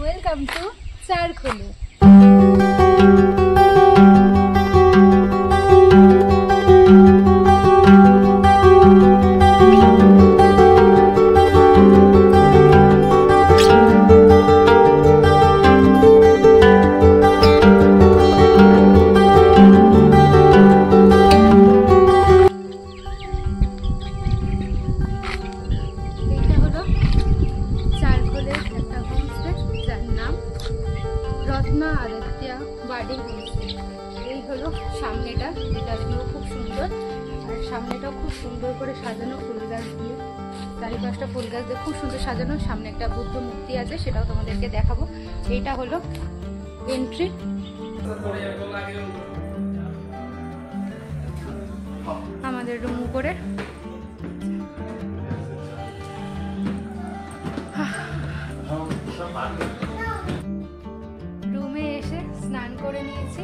Welcome to চারখোলে। এই হলো সামনেটা, এটা খুব সুন্দর, আর সামনেটাও খুব সুন্দর করে সাজানো ফুল গাছ দিয়ে, চারিপাশটা ফুল গাছ দিয়ে খুব সুন্দর সাজানো। সামনে একটা বুদ্ধ মূর্তি আছে, সেটাও তোমাদেরকে দেখাবো। এইটা হলো এন্ট্রি। আমাদের রুম উপরে রুমে এসে স্নান করে নিয়েছি,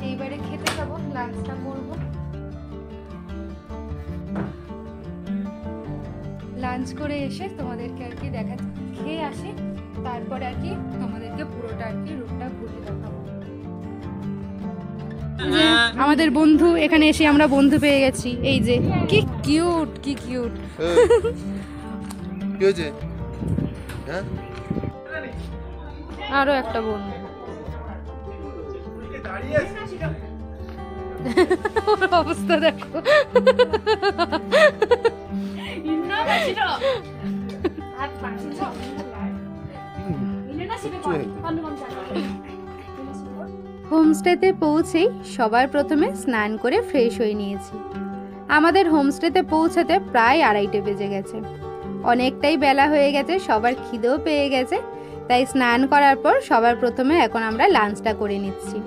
এইবারে খেতে যাবো, লাঞ্চটা করবো। লাঞ্চ করে এসে তোমাদেরকে আর কি খেয়ে আসি, তারপরে আর কি তোমাদেরকে পুরোটা আর কি রুমটা ঘুরে দেখাবো। আমাদের বন্ধু, এখানে এসে আমরা বন্ধু পেয়ে গেছি। এই যে কি কিউট, কি কিউট। কি হয়েছে? হ্যাঁ, আরো একটা বন্ধু। অবস্থা দেখো। হোমস্টেতে পৌঁছেই সবার প্রথমে স্নান করে ফ্রেশ হয়ে নিয়েছি। আমাদের হোমস্টেতে পৌঁছাতে প্রায় 2:30 বেজে গেছে, অনেকটাই বেলা হয়ে গেছে, সবার খিদেও পেয়ে গেছে। তাই স্নান করার পর সবার প্রথমে এখন আমরা লাঞ্চটা করে নিচ্ছি।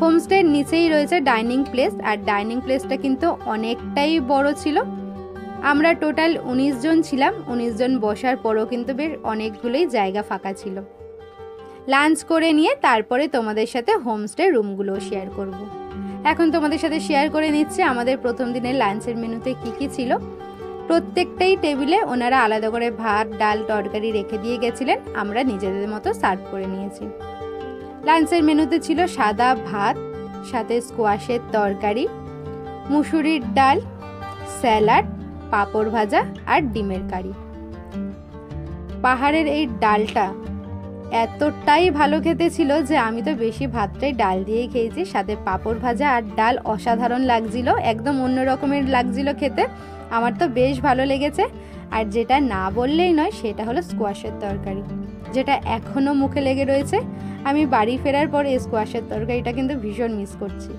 হোমস্টের নিচেই রয়েছে ডাইনিং প্লেস, আর ডাইনিং প্লেসটা কিন্তু অনেকটাই বড় ছিল। আমরা টোটাল 19 জন ছিলাম। 19 জন বসার পরও কিন্তু বেশ অনেকগুলোই জায়গা ফাঁকা ছিল। লাঞ্চ করে নিয়ে তারপরে তোমাদের সাথে হোমস্টের রুমগুলো শেয়ার করব। এখন তোমাদের সাথে শেয়ার করে নিচ্ছি আমাদের প্রথম দিনের লাঞ্চের মেনুতে কি কি ছিল। প্রত্যেকটাই টেবিলে ওনারা আলাদা করে ভাত, ডাল, তরকারি রেখে দিয়ে গেছিলেন, আমরা নিজেদের মতো সার্ভ করে নিয়েছি। লাঞ্চের মেনুতে ছিল সাদা ভাত, সাথে স্কোয়াশের তরকারি, মুসুরির ডাল, স্যালাড, পাঁপড় ভাজা আর ডিমের কারি। পাহাড়ের এই ডালটা এতটাই ভালো খেতে ছিল যে আমি তো বেশি ভাতটাই ডাল দিয়েই খেয়েছি। সাথে পাঁপড় ভাজা আর ডাল অসাধারণ লাগছিল, একদম অন্য রকমের লাগছিল খেতে। আমার তো বেশ ভালো লেগেছে। আর যেটা না বললেই নয় সেটা হলো স্কোয়াশের তরকারি, যেটা এখনও মুখে লেগে রয়েছে। আমি বাড়ি ফেরার পর এই স্কোয়াশের তরকারিটা কিন্তু ভীষণ মিস করছি।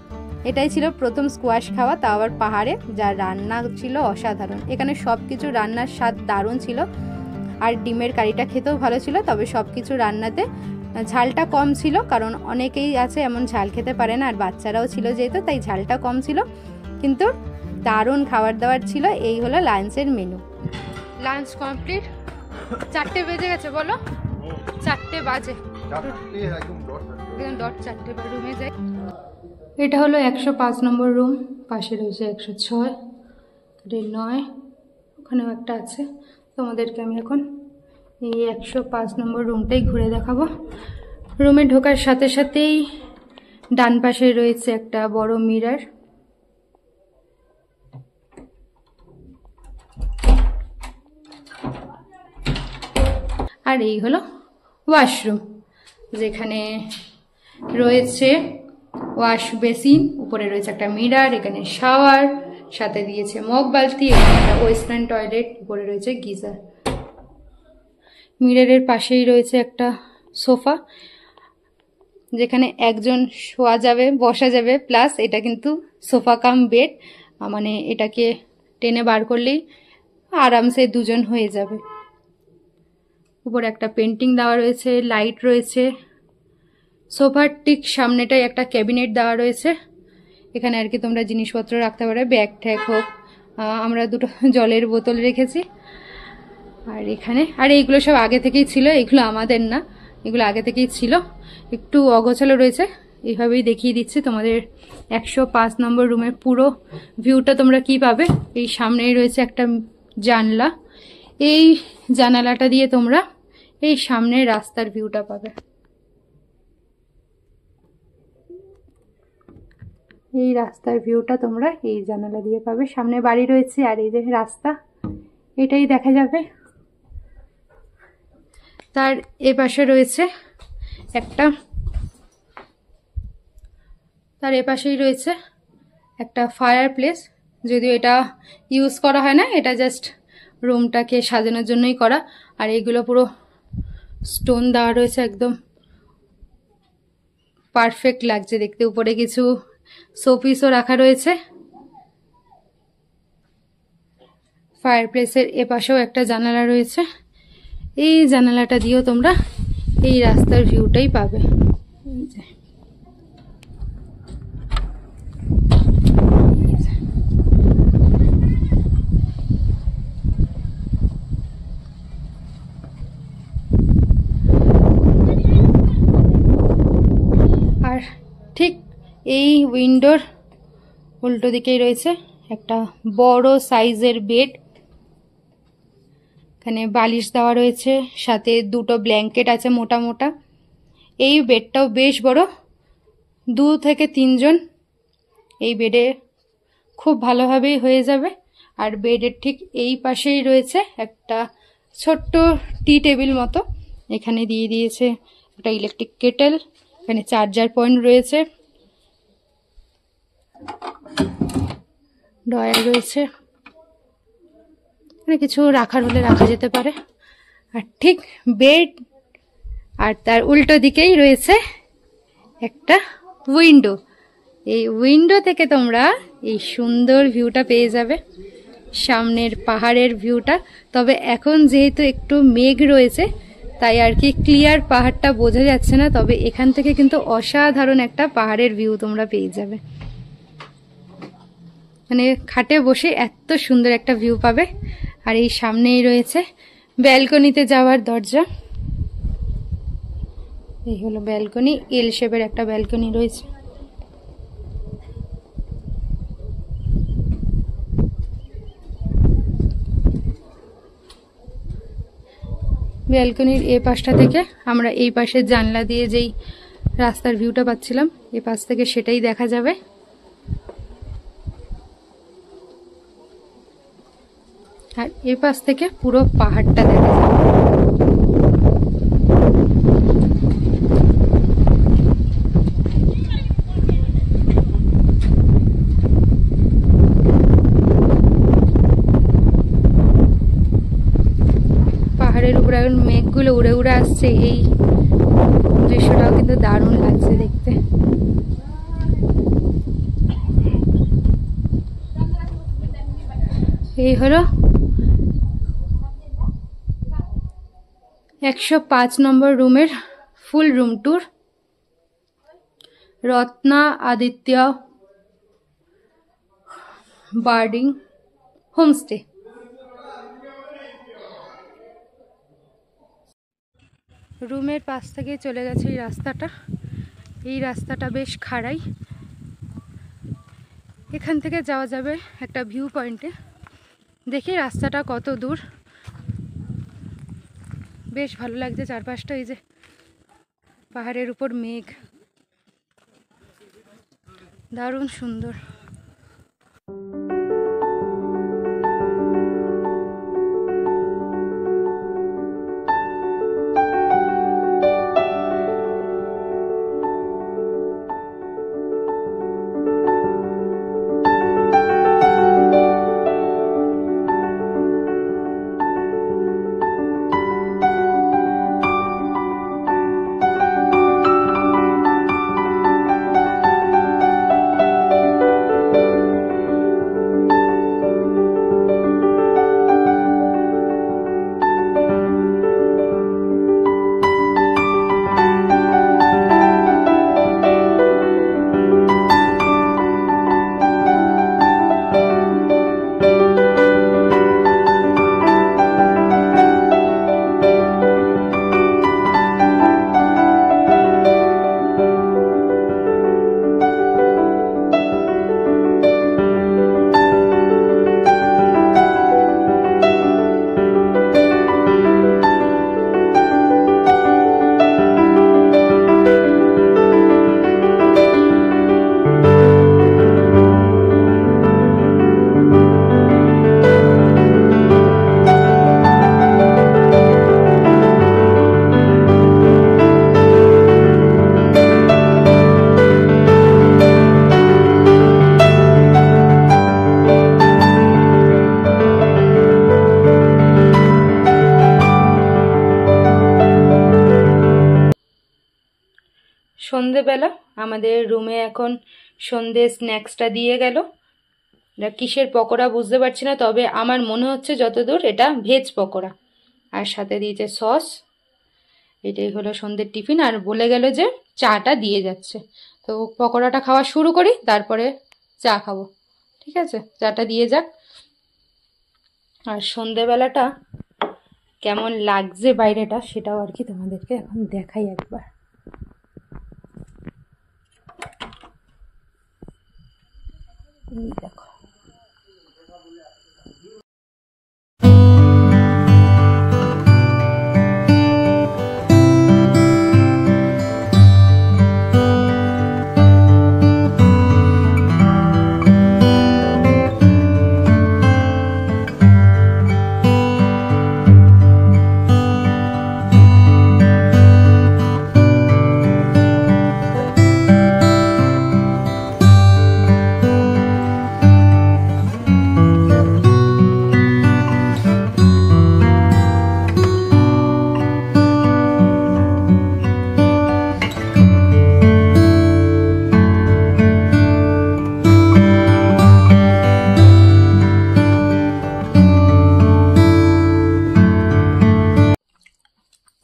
এটাই ছিল প্রথম স্কোয়াশ খাওয়া, তাও আবার পাহাড়ে, যা রান্না ছিল অসাধারণ। এখানে সব কিছু রান্নার স্বাদ দারুণ ছিল, আর ডিমের কারিটা খেতেও ভালো ছিল। তবে সব কিছু রান্নাতে ঝালটা কম ছিল, কারণ অনেকেই আছে এমন ঝাল খেতে পারে না, আর বাচ্চারাও ছিল যেহেতু, তাই ঝালটা কম ছিল। কিন্তু দারুণ খাবার দাবার ছিল। এই হলো লাঞ্চের মেনু। Lunch complete. 4টে বেজে গেছে, বলো 4টে বাজে, একদম ডট 4টে। রুমে যাই। এটা হলো 105 নম্বর রুম, পাশে রয়েছে 106, 9, ওখানেও একটা আছে। তোমাদেরকে আমি এখন এই 105 নম্বর রুমটাই ঘুরে দেখাবো। রুমে ঢোকার সাথে সাথেই ডান পাশে রয়েছে একটা বড় মিরর, আর এই হলো ওয়াশরুম, যেখানে রয়েছে ওয়াশ বেসিন, উপরে রয়েছে একটা মিরর, এখানে শাওয়ার, সাথে দিয়েছে মগ বালতি, এখানে একটা ওয়েস্টার্ন টয়লেট, উপরে রয়েছে গিজার। মিররের পাশেই রয়েছে একটা সোফা, যেখানে একজন শোয়া যাবে, বসা যাবে, প্লাস এটা কিন্তু সোফা কাম বেড, মানে এটাকে টেনে বার করলেই আরামসে 2 জন হয়ে যাবে। উপরে একটা পেন্টিং দেওয়া রয়েছে, লাইট রয়েছে। সোফার ঠিক সামনেটাই একটা ক্যাবিনেট দেওয়া রয়েছে, এখানে আর কি তোমরা জিনিসপত্র রাখতে পারো, ব্যাগ ট্যাগ হোক। আমরা 2টো জলের বোতল রেখেছি। আর এখানে, আর এইগুলো সব আগে থেকেই ছিল, এগুলো আমাদের না, এগুলো আগে থেকেই ছিল। একটু অগোছালো রয়েছে, এইভাবেই দেখিয়ে দিচ্ছি তোমাদের 105 নম্বর রুমের পুরো ভিউটা তোমরা কি পাবে। এই সামনেই রয়েছে একটা জানলা, এই জানালাটা দিয়ে তোমরা এই সামনের রাস্তার ভিউটা পাবে। এই রাস্তার ভিউটা তোমরা এই জানালা দিয়ে পাবে। সামনে বাড়ি রয়েছে আর এই যে রাস্তা, এটাই দেখা যাবে। তার এপাশে রয়েছে একটা, তার এপাশেই রয়েছে একটা ফায়ার প্লেস, যদিও এটা ইউজ করা হয় না, এটা জাস্ট রুমটাকে সাজানোর জন্যই করা। আর এইগুলো পুরো স্টোন দেওয়া রয়েছে, একদম পারফেক্ট লাগছে দেখতে। উপরে কিছু শোপিসও রাখা রয়েছে। ফায়ার প্লেসের এপাশেও একটা জানালা রয়েছে। এই জানালাটা দিয়েও তোমরা এই রাস্তার ভিউটাই পাবে। আর ঠিক এই উইন্ডোর উল্টো দিকেই রয়েছে একটা বড় সাইজের বেড। এখানে বালিশ দেওয়া রয়েছে, সাথে দুটো ব্ল্যাঙ্কেট আছে মোটা মোটা। এই বেডটাও বেশ বড়, 2 থেকে 3 জন এই বেডে খুব ভালোভাবেই হয়ে যাবে। আর বেডের ঠিক এই পাশেই রয়েছে একটা ছোট্ট টি টেবিল মতো। এখানে দিয়ে দিয়েছে একটা ইলেকট্রিক কেটেল, এখানে চার্জার পয়েন্ট রয়েছে, ড্রয়ার রয়েছে, এখানে কিছু রাখার হলে রাখা যেতে পারে। আর ঠিক বেড আর তার উল্টো দিকেই রয়েছে একটা উইন্ডো। এই উইন্ডো থেকে তোমরা এই সুন্দর ভিউটা পেয়ে যাবে, সামনের পাহাড়ের ভিউটা। তবে এখন যেহেতু একটু মেঘ রয়েছে তাই আর কি ক্লিয়ার পাহাড়টা বোঝা যাচ্ছে না, তবে এখান থেকে কিন্তু অসাধারণ একটা পাহাড়ের ভিউ তোমরা পেয়ে যাবে। মানে খাটে বসে এত সুন্দর একটা ভিউ পাবে। আর এই সামনেই রয়েছে ব্যালকনিতে যাওয়ার দরজা। এই হলো ব্যালকনি, এল শেপের একটা ব্যালকনি রয়েছে। ব্যালকনির এই পাশটা থেকে আমরা এই পাশের জানলা দিয়ে যেই রাস্তার ভিউটা পাচ্ছিলাম, এই পাশ থেকে সেটাই দেখা যাবে। আর এই পাশ থেকে পুরো পাহাড়টা দেখা যাবে। পাহাড়ের উপরে এখন মেঘগুলো উড়ে উড়ে আসছে, এই দৃশ্যটাও কিন্তু দারুণ লাগছে দেখতে। এই হলো 105 নম্বর রুমের full room tour, Ratna Aditya birding homestay. রুমের পাশ থেকে চলে গেছে এই রাস্তাটা। এই রাস্তাটা বেশ খাড়াই। এখান থেকে যাওয়া যাবে একটা ভিউ পয়েন্টে। দেখি রাস্তাটা কত দূর। বেশ ভালো লাগছে চারপাশটা, এই যে পাহাড়ের উপর মেঘ, দারুণ সুন্দর। সন্ধেবেলা আমাদের রুমে এখন সন্ধে স্ন্যাক্সটা দিয়ে গেল। এটা কিসের পকোড়া বুঝতে পারছি না, তবে আমার মনে হচ্ছে যতদূর এটা ভেজ পকোড়া, আর সাথে দিয়েছে সস। এটাই হলো সন্ধ্যের টিফিন, আর বলে গেল যে চাটা দিয়ে যাচ্ছে। তো পকোড়াটা খাওয়া শুরু করি, তারপরে চা খাবো। ঠিক আছে, চাটা দিয়ে যাক। আর সন্ধেবেলাটা কেমন লাগছে বাইরেটা সেটাও আর কি তোমাদেরকে এখন দেখাই একবার। এই দেখো,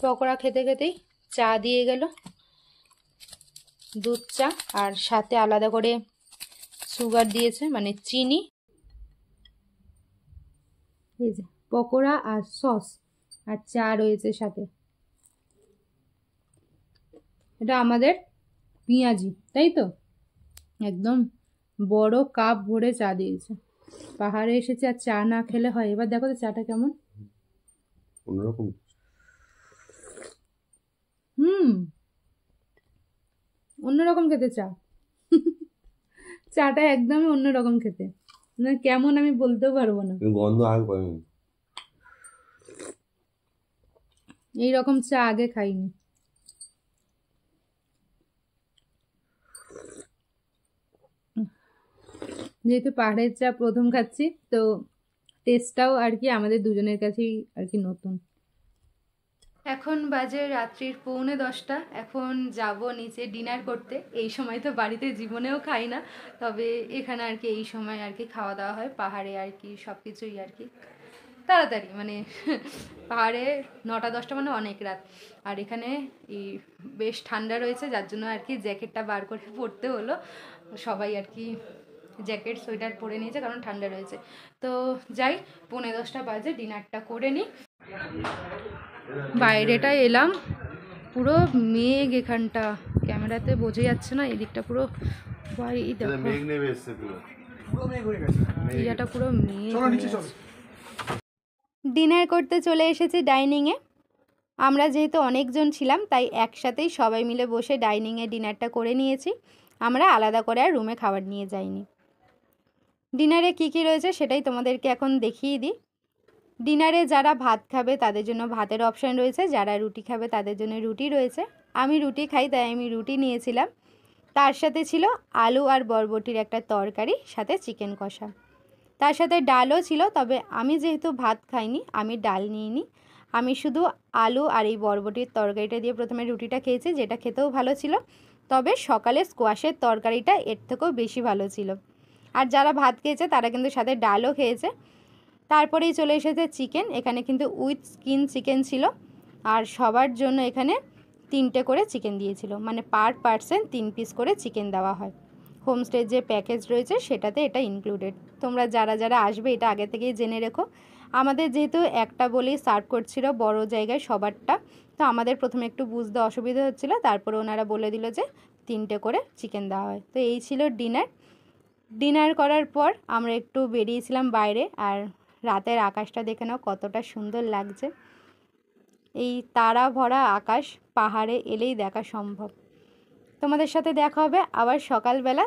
পকোড়া খেতে খেতেই চা দিয়ে গেল, দুধ চা, আর সাথে আলাদা করে সুগার দিয়েছে, মানে চিনি। এই যে পকোড়া আর সস আর চা রয়েছে সাথে। এটা আমাদের পেঁয়াজি, তাই তো? একদম বড় কাপ ভরে চা দিয়েছে। পাহাড়ে এসেছে আর চা না খেলে হয়। এবার দেখো তো চাটা কেমন। অন্যরকম। অন্যরকম খেতে চা। চাটা একদমই অন্যরকম খেতে, না কেমন আমি বলতেও পারবো না। গন্ধ আগে পাইনি, এইরকম চা আগে খাইনি। যেহেতু পাহাড়ের চা প্রথম খাচ্ছি, তো টেস্টটাও আর কি আমাদের দুজনের কাছেই আর কি নতুন। এখন বাজে রাত্রির 9:45। এখন যাব নিচে ডিনার করতে। এই সময় তো বাড়িতে জীবনেও খাই না, তবে এখানে আর কি এই সময় আর কি খাওয়া দাওয়া হয়। পাহাড়ে আর কি সব কিছুই আর কি তাড়াতাড়ি, মানে পাহাড়ে 9টা-10টা মানে অনেক রাত। আর এখানে এই বেশ ঠান্ডা রয়েছে, যার জন্য আর কি জ্যাকেটটা বার করে পরতে হলো। সবাই আর কি জ্যাকেট সোয়েটার পরে নিয়েছে কারণ ঠান্ডা রয়েছে। তো যাই, 9:45 বাজে, ডিনারটা করে নিই। বাইরেটা এলাম, পুরো মেঘ এখানটা, ক্যামেরাতে বোঝা যাচ্ছে না, এদিকটা পুরো এরিয়াটা পুরো মেঘ। ডিনার করতে চলে এসেছি ডাইনিংয়ে। আমরা যেহেতু অনেকজন ছিলাম, তাই একসাথেই সবাই মিলে বসে ডাইনিংয়ে ডিনারটা করে নিয়েছি। আমরা আলাদা করে আর রুমে খাবার নিয়ে যাইনি। ডিনারে কী কী রয়েছে সেটাই তোমাদেরকে এখন দেখিয়ে দিই। ডিনারে যারা ভাত খাবে তাদের জন্য ভাতের অপশান রয়েছে, যারা রুটি খাবে তাদের জন্য রুটি রয়েছে। আমি রুটি খাই, তাই আমি রুটি নিয়েছিলাম। তার সাথে ছিল আলু আর বরবটির একটা তরকারি, সাথে চিকেন কষা। তার সাথে ডালও ছিল, তবে আমি যেহেতু ভাত খাইনি, আমি ডাল নিইনি। আমি শুধু আলু আর এই বরবটির তরকারিটা দিয়ে প্রথমে রুটিটা খেয়েছি, যেটা খেতেও ভালো ছিল। তবে সকালে স্কোয়াশের তরকারিটা এর থেকেও বেশি ভালো ছিল। আর যারা ভাত খেয়েছে তারা কিন্তু সাথে ডালও খেয়েছে। তারপরেই চলে এসেছে চিকেন। এখানে কিন্তু উইথ স্কিন চিকেন ছিল, আর সবার জন্য এখানে 3টে করে চিকেন দিয়েছিল, মানে পার পার্সন 3 পিস করে চিকেন দেওয়া হয়। হোমস্টের যে প্যাকেজ রয়েছে সেটাতে এটা ইনক্লুডেড। তোমরা যারা যারা আসবে এটা আগে থেকেই জেনে রেখো। আমাদের যেহেতু একটা বলেই সার্ভ করছিল বড় জায়গায় সবারটা, তো আমাদের প্রথমে একটু বুঝতে অসুবিধা হচ্ছিল, তারপরে ওনারা বলে দিল যে 3টে করে চিকেন দেওয়া হয়। তো এই ছিল ডিনার। ডিনার করার পর আমরা একটু বেরিয়েছিলাম বাইরে, আর রাতের আকাশটা দেখে নাও কতটা সুন্দর লাগছে। এই তারা ভরা আকাশ পাহাড়ে এলেই দেখা সম্ভব। তোমাদের সাথে দেখা হবে আবার সকালবেলা।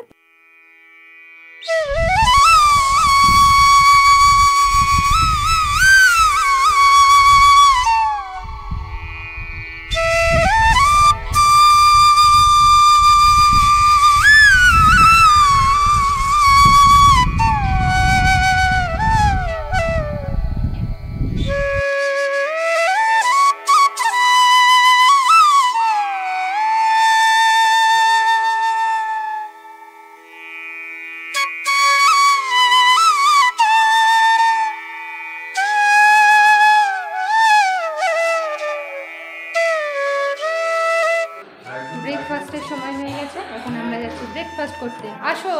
ব্রেকফাস্টের সময় হয়ে গেছে, এখন আমরা যাচ্ছি ব্রেকফাস্ট করতে। আসো।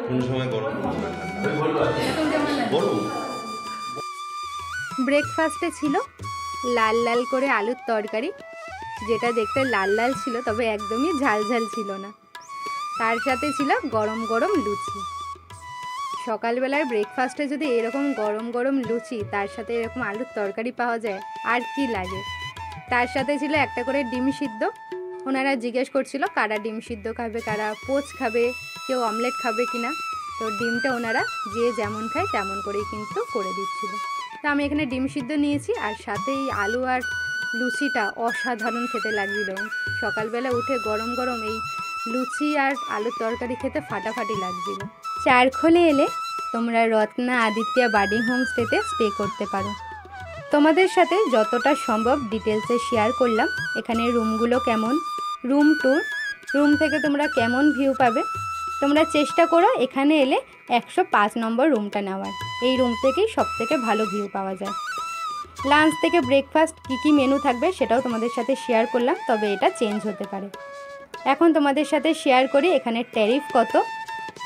কোন সময় গরম ব্রেকফাস্টে ছিল লাল লাল করে আলুর তরকারি, যেটা দেখতে লাল লাল ছিল তবে একদমই ঝাল ঝাল ছিল না। তার সাথে ছিল গরম গরম লুচি। সকালবেলার ব্রেকফাস্টে যদি এরকম গরম গরম লুচি তার সাথে এরকম আলুর তরকারি পাওয়া যায় আর কি লাগে। তার সাথে ছিল একটা করে ডিম সিদ্ধ। ওনারা জিজ্ঞেস করছিল কারা ডিম সিদ্ধ খাবে, কারা পোচ খাবে, কেউ অমলেট খাবে কিনা। তো ডিমটা ওনারা যে যেমন খায় তেমন করেই কিন্তু করে দিচ্ছিল। তো আমি এখানে ডিম সিদ্ধ নিয়েছি, আর সাথে এই আলু আর লুচিটা অসাধারণ খেতে লাগছিল। সকালবেলা উঠে গরম গরম এই লুচি আর আলুর তরকারি খেতে ফাটাফাটি লাগছিল। চারখোলে এলে তোমরা রত্না আদিত্যা বার্ডিং হোমস্টেতে স্টে করতে পারো। তোমাদের সাথে যতটা সম্ভব ডিটেলসে শেয়ার করলাম। এখানে রুমগুলো কেমন, রুম ট্যুর, রুম থেকে তোমরা কেমন ভিউ পাবে। তোমরা চেষ্টা করো এখানে এলে 105 নম্বর রুমটা নেওয়ার। এই রুম থেকেই সবথেকে ভালো ভিউ পাওয়া যায়। লাঞ্চ থেকে ব্রেকফাস্ট কী মেনু থাকবে সেটাও তোমাদের সাথে শেয়ার করলাম, তবে এটা চেঞ্জ হতে পারে। এখন তোমাদের সাথে শেয়ার করি এখানে ট্যারিফ কত।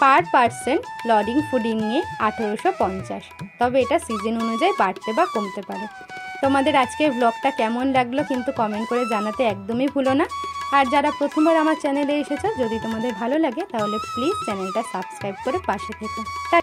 পার পার্সন লডিং ফুডিং নিয়ে 1850, তবে এটা সিজন অনুযায়ী বাড়তে বা কমতে পারে। তোমাদের আজকের ব্লগটা কেমন লাগলো কিন্তু কমেন্ট করে জানাতে একদমই ভুলো না। আর যারা প্রথমবার আমার চ্যানেলে এসেছো, যদি তোমাদের ভালো লাগে তাহলে প্লিজ চ্যানেলটা সাবস্ক্রাইব করে পাশে থেকো।